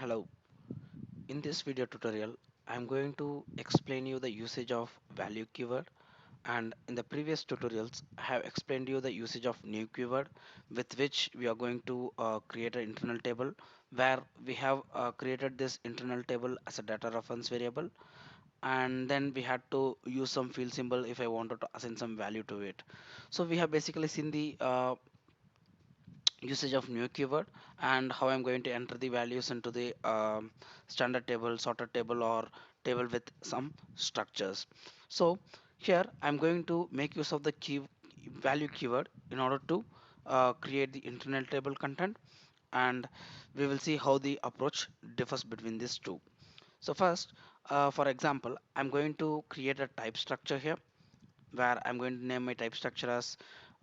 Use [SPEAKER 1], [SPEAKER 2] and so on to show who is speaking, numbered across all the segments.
[SPEAKER 1] Hello, in this video tutorial I'm going to explain you the usage of value keyword, and in the previous tutorials I have explained you the usage of new keyword, with which we are going to create an internal table where we have created this internal table as a data reference variable, and then we had to use some field symbol if I wanted to assign some value to it. So we have basically seen the usage of new keyword and how I'm going to enter the values into the standard table, sorted table, or table with some structures. So here I'm going to make use of the key value keyword in order to create the internal table content, and we will see how the approach differs between these two. So first, for example, I'm going to create a type structure here where I'm going to name my type structure as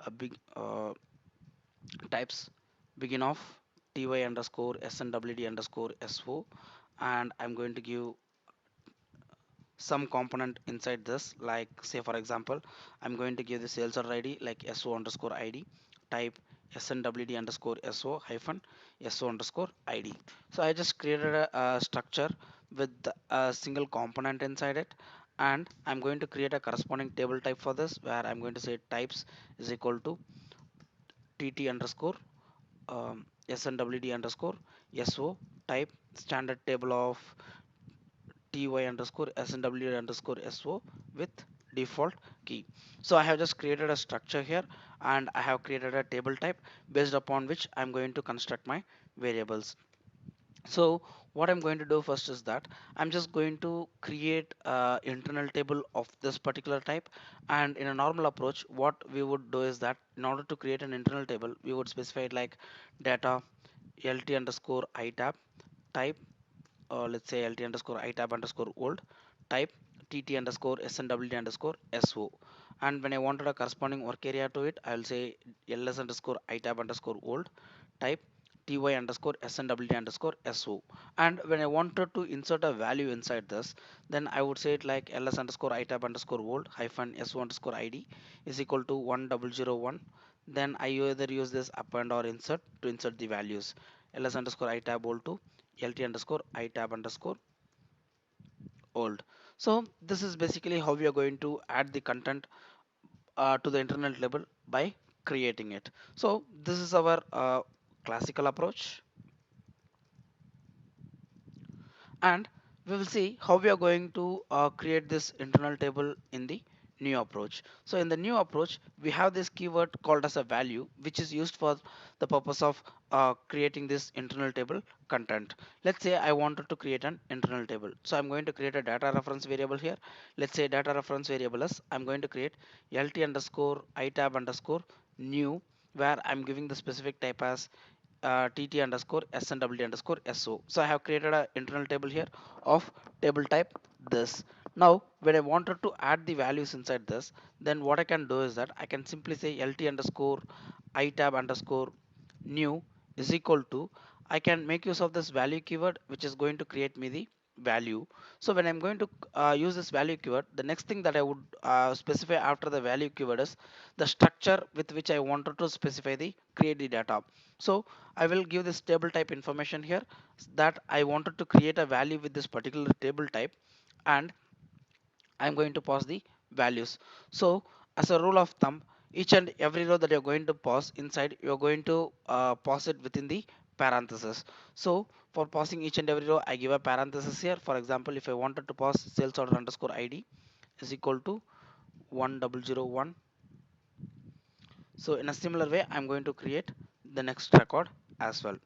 [SPEAKER 1] a big types begin of ty underscore snwd underscore so, and I'm going to give some component inside this, like say for example I'm going to give the sales order id like so underscore id, type snwd underscore so hyphen so underscore id. So I just created a structure with a single component inside it, and I'm going to create a corresponding table type for this, where I'm going to say types is equal to tt underscore snwd underscore so, type standard table of ty underscore snwd underscore so with default key. So I have just created a structure here, and I have created a table type based upon which I'm going to construct my variables. So what I'm going to do first is that I'm just going to create a internal table of this particular type. And in a normal approach, what we would do is that in order to create an internal table, we would specify it like data lt underscore itab, type let's say lt underscore itab underscore old, type tt underscore snwd underscore so, and when I wanted a corresponding work area to it, I'll say ls underscore itab underscore old, type ty underscore snwd underscore so. And when I wanted to insert a value inside this, then I would say it like ls underscore itab underscore old hyphen so underscore id is equal to 1001. Then I either use this append or insert to insert the values ls underscore itab old to lt underscore itab underscore old. So this is basically how we are going to add the content to the internal table by creating it. So this is our classical approach, and we will see how we are going to create this internal table in the new approach. So in the new approach, we have this keyword called as a value, which is used for the purpose of creating this internal table content. Let's say I wanted to create an internal table, so I'm going to create a data reference variable here. Let's say data reference variable is I'm going to create lt underscore itab underscore new, where I'm giving the specific type as tt underscore snwd underscore so. So I have created an internal table here of table type this. Now when I wanted to add the values inside this, then what I can do is that I can simply say lt underscore itab underscore new is equal to, I can make use of this value keyword, which is going to create me the value. So when I'm going to use this value keyword, the next thing that I would specify after the value keyword is the structure with which I wanted to specify the create the data. So I will give this table type information here, that I wanted to create a value with this particular table type, and I'm going to pass the values. So as a rule of thumb, each and every row that you're going to pass inside, you're going to pass it within the parenthesis. So for passing each and every row, I give a parenthesis here. For example, if I wanted to pass sales order underscore id is equal to 1001. So in a similar way, I'm going to create the next record as well.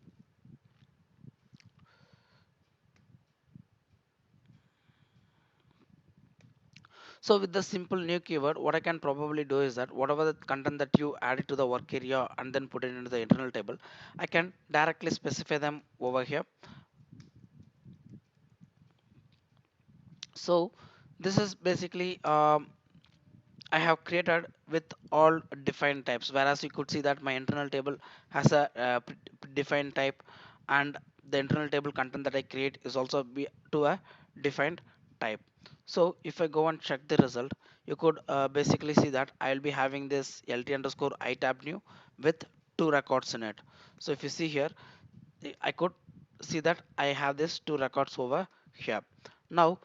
[SPEAKER 1] So with the simple new keyword, what I can probably do is that whatever the content that you added to the work area and then put it into the internal table, I can directly specify them over here. So this is basically I have created with all defined types, whereas you could see that my internal table has a defined type, and the internal table content that I create is also be to a defined type. So if I go and check the result, you could basically see that I'll be having this lt underscore itab new with two records in it. So if you see here, I could see that I have this two records over here. Now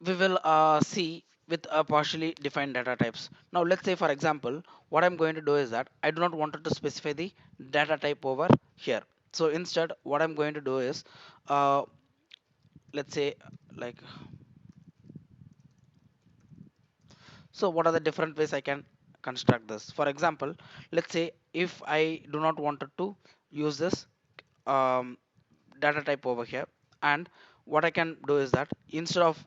[SPEAKER 1] we will see with a partially defined data types. Now let's say for example, what I'm going to do is that I do not want to specify the data type over here. So instead, what I'm going to do is, uh, let's say like, so what are the different ways I can construct this? For example, let's say if I do not wanted to use this um, data type over here, and what I can do is that instead of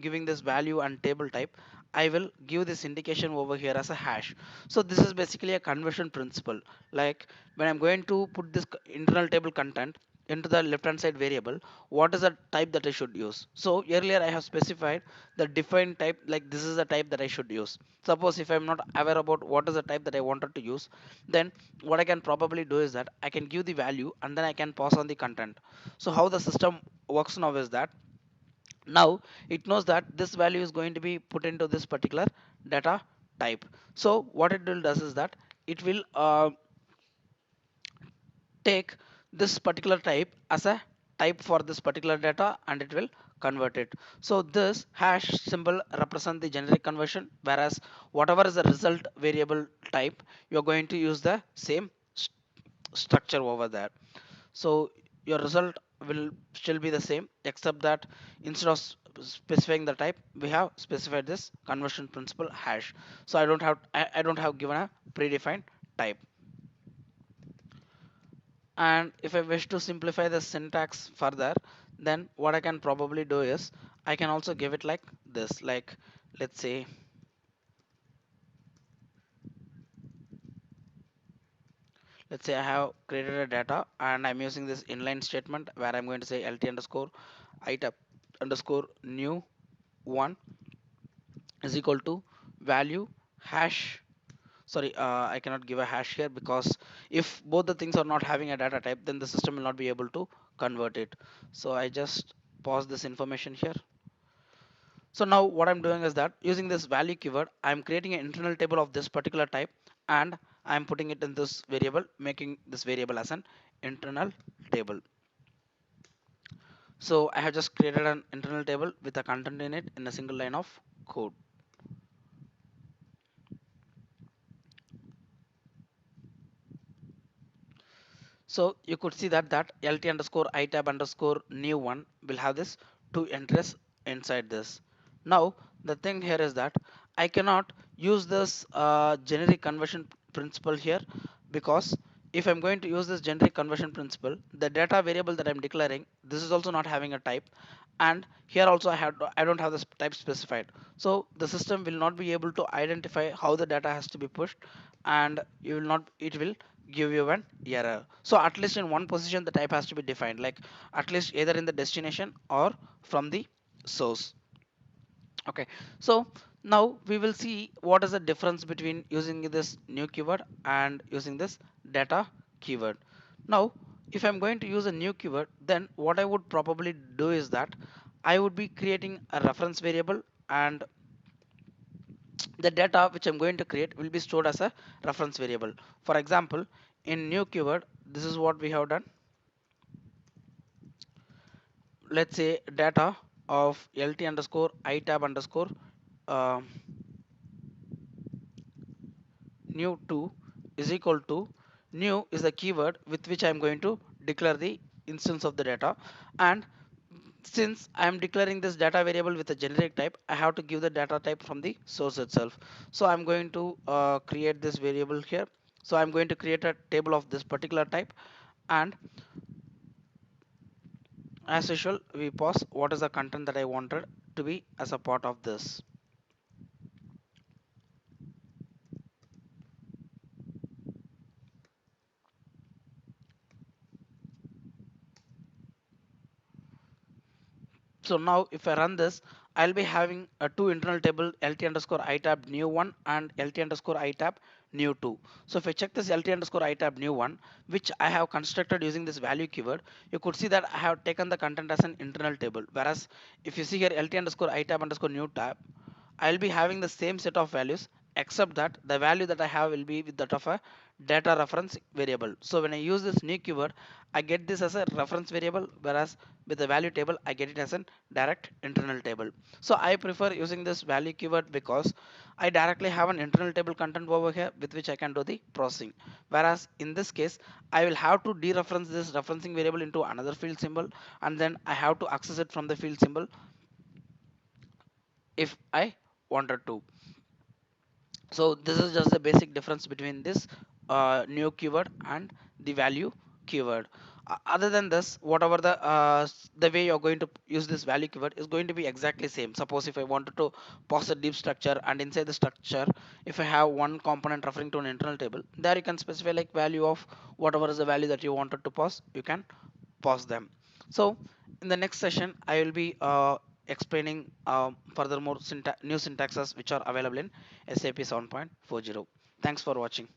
[SPEAKER 1] giving this value and table type, I will give this indication over here as a hash. So this is basically a conversion principle. Like when I'm going to put this internal table content into the left hand side variable, what is the type that I should use? So earlier I have specified the defined type, like this is the type that I should use. Suppose if I'm not aware about what is the type that I wanted to use, then what I can probably do is that I can give the value and then I can pass on the content. So how the system works now is that now it knows that this value is going to be put into this particular data type. So what it will does is that it will take this particular type as a type for this particular data and it will convert it. So this hash symbol represent the generic conversion, whereas whatever is the result variable type, you're going to use the same structure over there. So your result will still be the same, except that instead of specifying the type, we have specified this conversion principle hash. So I don't have given a predefined type. And if I wish to simplify the syntax further, then what I can probably do is I can also give it like this, like let's say, I have created a data and I'm using this inline statement where I'm going to say lt underscore itab underscore new one is equal to value hash. Sorry, I cannot give a hash here because if both the things are not having a data type, then the system will not be able to convert it. So I just pause this information here. So now what I'm doing is that using this value keyword, I'm creating an internal table of this particular type and I'm putting it in this variable, making this variable as an internal table. So I have just created an internal table with a content in it in a single line of code. So you could see that lt underscore itab underscore new one will have this two entries inside this. Now the thing here is that I cannot use this generic conversion principle here, because if I'm going to use this generic conversion principle, the data variable that I'm declaring, this is also not having a type, and here also I don't have this type specified. So the system will not be able to identify how the data has to be pushed, and you will not it will give you an error. So at least in one position the type has to be defined, like at least either in the destination or from the source. Okay, so now we will see what is the difference between using this new keyword and using this data keyword. Now if I'm going to use a new keyword, then what I would probably do is that I would be creating a reference variable, and the data which I'm going to create will be stored as a reference variable. For example, in new keyword, this is what we have done. Let's say data of lt underscore itab underscore uh, new 2 is equal to, new is the keyword with which I'm going to declare the instance of the data, and since I am declaring this data variable with a generic type, I have to give the data type from the source itself. So I'm going to create this variable here. So I'm going to create a table of this particular type, and as usual we pass what is the content that I wanted to be as a part of this. So now if I run this, I'll be having a two internal table lt underscore itab new one and lt underscore itab new two. So if I check this lt underscore itab new one, which I have constructed using this value keyword, you could see that I have taken the content as an internal table. Whereas if you see here lt underscore itab underscore new tab, I'll be having the same set of values, except that the value that I have will be with that of a data reference variable. So when I use this new keyword, I get this as a reference variable, whereas with the value table, I get it as a direct internal table. So I prefer using this value keyword because I directly have an internal table content over here with which I can do the processing. Whereas in this case, I will have to dereference this referencing variable into another field symbol, and then I have to access it from the field symbol if I wanted to. So this is just the basic difference between this new keyword and the value keyword. Other than this, whatever the way you're going to use this value keyword is going to be exactly same. Suppose if I wanted to pass a deep structure, and inside the structure, if I have one component referring to an internal table, there you can specify like value of whatever is the value that you wanted to pass, you can pass them. So in the next session, I will be explaining furthermore new syntaxes which are available in SAP 7.40. Thanks for watching.